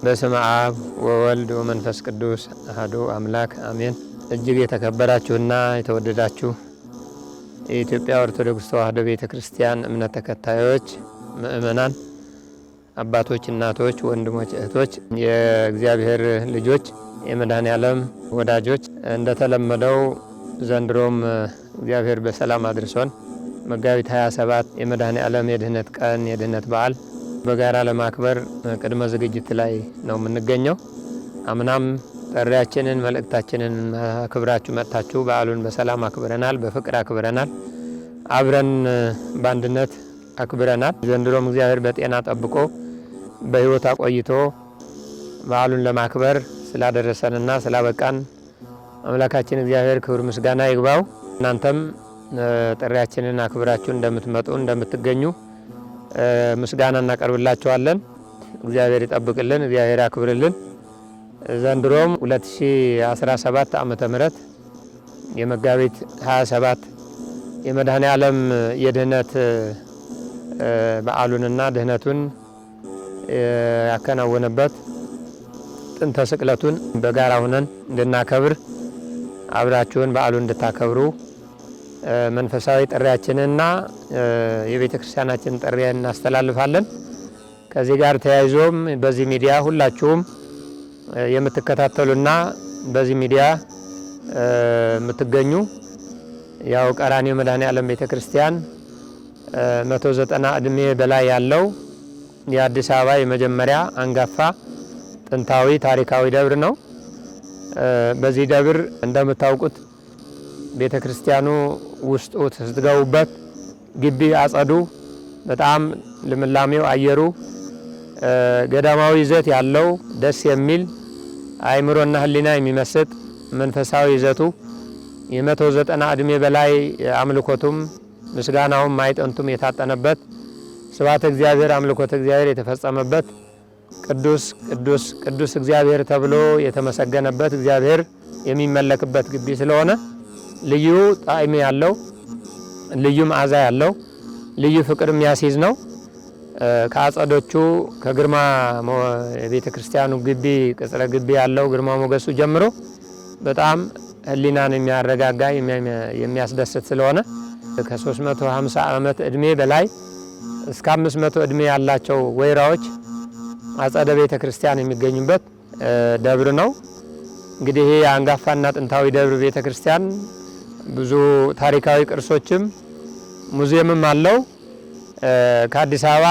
በስመ አብ ወወልድ ወመንፈስ ቅዱስ አሐዱ አምላክ አሜን። እጅግ የተከበራችሁና የተወደዳችሁ የኢትዮጵያ ኦርቶዶክስ ተዋሕዶ ቤተክርስቲያን እምነት ተከታዮች ምእመናን፣ አባቶች፣ እናቶች፣ ወንድሞች፣ እህቶች፣ የእግዚአብሔር ልጆች፣ የመድኃኔዓለም ወዳጆች እንደተለመደው ዘንድሮም እግዚአብሔር በሰላም አድርሶን መጋቢት 27 የመድኃኔዓለም የድህነት ቀን የድህነት በዓል በጋራ ለማክበር ቅድመ ዝግጅት ላይ ነው የምንገኘው። አምናም ጥሪያችንን መልእክታችንን አክብራችሁ መጥታችሁ በዓሉን በሰላም አክብረናል፣ በፍቅር አክብረናል፣ አብረን በአንድነት አክብረናል። ዘንድሮም እግዚአብሔር በጤና ጠብቆ በሕይወት አቆይቶ በዓሉን ለማክበር ስላደረሰንና ስላበቃን አምላካችን እግዚአብሔር ክብር ምስጋና ይግባው። እናንተም ጥሪያችንን አክብራችሁ እንደምትመጡ እንደምትገኙ ምስጋና እናቀርብላችኋለን። እግዚአብሔር ይጠብቅልን፣ እግዚአብሔር ያክብርልን። ዘንድሮም 2017 ዓመተ ምህረት የመጋቢት 27 የመድኃኔዓለም የድህነት በዓሉንና ድህነቱን ያከናወነበት ጥንተ ስቅለቱን በጋራ ሆነን እንድናከብር አብራችሁን በዓሉን እንድታከብሩ መንፈሳዊ ጥሪያችንና የቤተ ክርስቲያናችን ጥሪ እናስተላልፋለን። ከዚህ ጋር ተያይዞም በዚህ ሚዲያ ሁላችሁም የምትከታተሉና በዚህ ሚዲያ የምትገኙ ያው ቀራንዮ መድኃኔዓለም ቤተ ክርስቲያን 190 እድሜ በላይ ያለው የአዲስ አበባ የመጀመሪያ አንጋፋ ጥንታዊ ታሪካዊ ደብር ነው። በዚህ ደብር እንደምታውቁት ቤተ ክርስቲያኑ ውስጡ ስትገቡበት ግቢ አጸዱ በጣም ልምላሜው አየሩ ገዳማዊ ይዘት ያለው ደስ የሚል አእምሮና ሕሊና የሚመስጥ መንፈሳዊ ይዘቱ የ190 እድሜ በላይ አምልኮቱም ምስጋናውም ማይጠንቱም የታጠነበት ስብሐተ እግዚአብሔር አምልኮተ እግዚአብሔር የተፈጸመበት ቅዱስ ቅዱስ ቅዱስ እግዚአብሔር ተብሎ የተመሰገነበት እግዚአብሔር የሚመለክበት ግቢ ስለሆነ ልዩ ጣዕም ያለው ልዩ መዓዛ ያለው ልዩ ፍቅር የሚያስይዝ ነው። ከአጸዶቹ ከግርማ የቤተ ክርስቲያኑ ግቢ ቅጽረ ግቢ ያለው ግርማ ሞገሱ ጀምሮ በጣም ሕሊናን የሚያረጋጋ የሚያስደስት ስለሆነ ከ350 ዓመት እድሜ በላይ እስከ 500 እድሜ ያላቸው ወይራዎች አጸደ ቤተ ክርስቲያን የሚገኙበት ደብር ነው። እንግዲህ ይሄ አንጋፋና ጥንታዊ ደብር ቤተ ክርስቲያን ብዙ ታሪካዊ ቅርሶችም ሙዚየምም አለው። ከአዲስ አበባ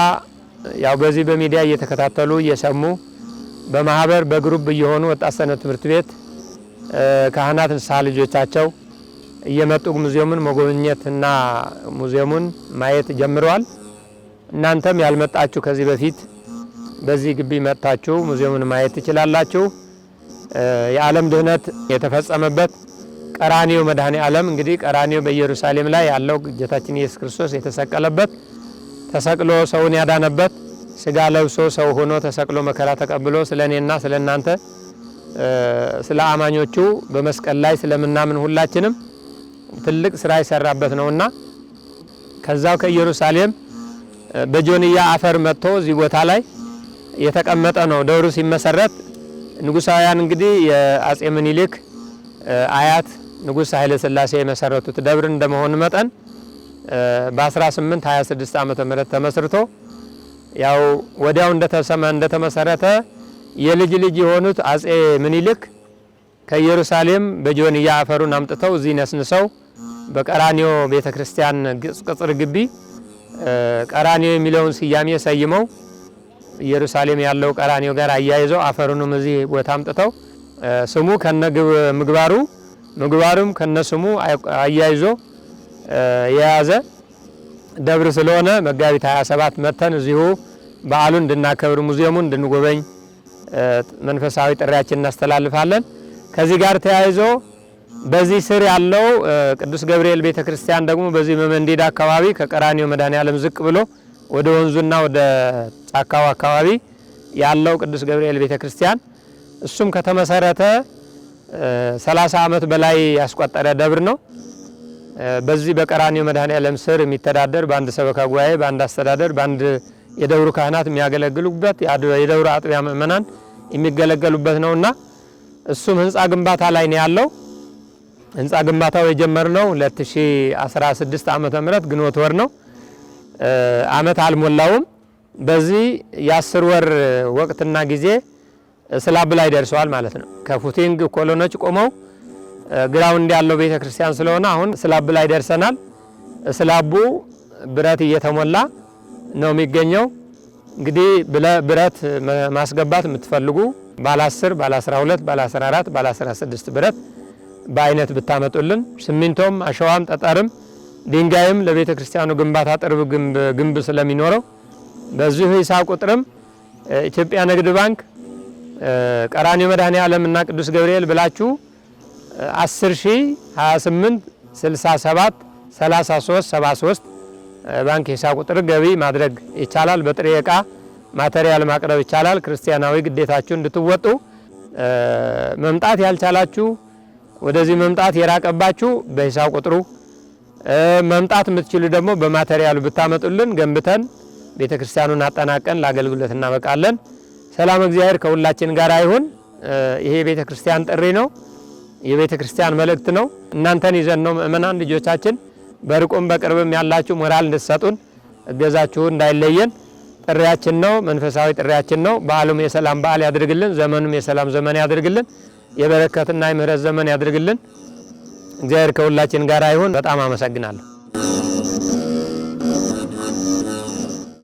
ያው በዚህ በሚዲያ እየተከታተሉ እየሰሙ በማህበር በግሩፕ እየሆኑ ወጣት ሰንበት ትምህርት ቤት ካህናት ንስሐ ልጆቻቸው እየመጡ ሙዚየሙን መጎብኘትና ሙዚየሙን ማየት ጀምረዋል። እናንተም ያልመጣችሁ ከዚህ በፊት በዚህ ግቢ መጥታችሁ ሙዚየሙን ማየት ትችላላችሁ። የዓለም ድህነት የተፈጸመበት ቀራንዮ መድኃኔዓለም እንግዲህ ቀራንዮ በኢየሩሳሌም ላይ ያለው ጌታችን ኢየሱስ ክርስቶስ የተሰቀለበት ተሰቅሎ ሰውን ያዳነበት ስጋ ለብሶ ሰው ሆኖ ተሰቅሎ መከራ ተቀብሎ ስለኔና ስለናንተ ስለ አማኞቹ በመስቀል ላይ ስለምናምን ሁላችንም ትልቅ ስራ ይሰራበት ነውና ከዛው ከኢየሩሳሌም በጆንያ አፈር መጥቶ እዚህ ቦታ ላይ የተቀመጠ ነው። ደብሩ ሲመሰረት ንጉሳውያን እንግዲህ የአጼ ምኒልክ አያት ንጉስ ኃይለ ሥላሴ የመሰረቱት ደብር እንደመሆኑ መጠን በ1826 ዓመተ ምህረት ተመስርቶ ያው ወዲያው እንደተመሰረተ የልጅ ልጅ የሆኑት አጼ ምኒልክ ከኢየሩሳሌም በጆንያ አፈሩን አምጥተው እዚህ ነስንሰው በቀራንዮ ቤተክርስቲያን ቅጽር ግቢ ቀራንዮ የሚለውን ስያሜ ሰይመው ኢየሩሳሌም ያለው ቀራንዮ ጋር አያይዘው አፈሩንም እዚህ ቦታ አምጥተው ስሙ ከነግብ ምግባሩም ከነስሙ አያይዞ የያዘ ደብር ስለሆነ መጋቢት 27 መተን እዚሁ በዓሉን እንድናከብር ሙዚየሙን እንድንጎበኝ መንፈሳዊ ጥሪያችንን እናስተላልፋለን። ከዚህ ጋር ተያይዞ በዚህ ስር ያለው ቅዱስ ገብርኤል ቤተክርስቲያን ደግሞ በዚህ በመንዲዳ አካባቢ ከቀራንዮ መድኃኔዓለም ዝቅ ብሎ ወደ ወንዙና ወደ ጫካው አካባቢ ያለው ቅዱስ ገብርኤል ቤተክርስቲያን እሱም ከተመሰረተ 30 ዓመት በላይ ያስቆጠረ ደብር ነው። በዚህ በቀራንዮ መድኃኔዓለም ስር የሚተዳደር በአንድ ሰበካ ጉባኤ በአንድ አስተዳደር በአንድ የደብሩ ካህናት የሚያገለግሉበት የደብሩ አጥቢያ ምእመናን የሚገለገሉበት ነውና እሱም ህንጻ ግንባታ ላይ ነው ያለው። ህንጻ ግንባታው የጀመርነው 2016 ዓመተ ምህረት ግንቦት ወር ነው። አመት አልሞላውም። በዚህ የ10 ወር ወቅትና ጊዜ ስላብ ላይ ደርሰዋል ማለት ነው። ከፉቲንግ ኮሎኖች ቆመው ግራውንድ ያለው ቤተክርስቲያን ስለሆነ አሁን ስላብ ላይ ደርሰናል። ስላቡ ብረት እየተሞላ ነው የሚገኘው። እንግዲህ ብረት ማስገባት የምትፈልጉ ባለ 10 ባለ 12 ባለ 14 ባለ 16 ብረት በአይነት ብታመጡልን፣ ሲሚንቶም አሸዋም ጠጠርም ድንጋይም ለቤተ ክርስቲያኑ ግንባታ ጥርብ ግንብ ስለሚኖረው በዚሁ ሂሳብ ቁጥርም ኢትዮጵያ ንግድ ባንክ ቀራንዮ መድኃኔዓለምና ቅዱስ ገብርኤል ብላችሁ 10,028 67 33 73 ባንክ ሂሳብ ቁጥር ገቢ ማድረግ ይቻላል። በጥሬ ዕቃ ማቴሪያል ማቅረብ ይቻላል። ክርስቲያናዊ ግዴታችሁ እንድትወጡ መምጣት ያልቻላችሁ ወደዚህ መምጣት የራቀባችሁ በሂሳብ ቁጥሩ መምጣት የምትችሉ ደግሞ በማቴሪያሉ ብታመጡልን ገንብተን ቤተክርስቲያኑን አጠናቀን ለአገልግሎት እናበቃለን። ሰላም እግዚአብሔር ከሁላችን ጋር ይሁን። ይሄ ቤተክርስቲያን ጥሪ ነው። የቤተክርስቲያን መልእክት ነው። እናንተን ይዘን ነው ምእመናን ልጆቻችን በርቁም በቅርብም ያላችሁ ሞራል እንድትሰጡን እገዛችሁ እንዳይለየን ጥሪያችን ነው። መንፈሳዊ ጥሪያችን ነው። በዓሉም የሰላም በዓል ያድርግልን። ዘመኑም የሰላም ዘመን ያድርግልን። የበረከትና የምህረት ዘመን ያድርግልን። እግዚአብሔር ከሁላችን ጋር ይሁን። በጣም አመሰግናለሁ።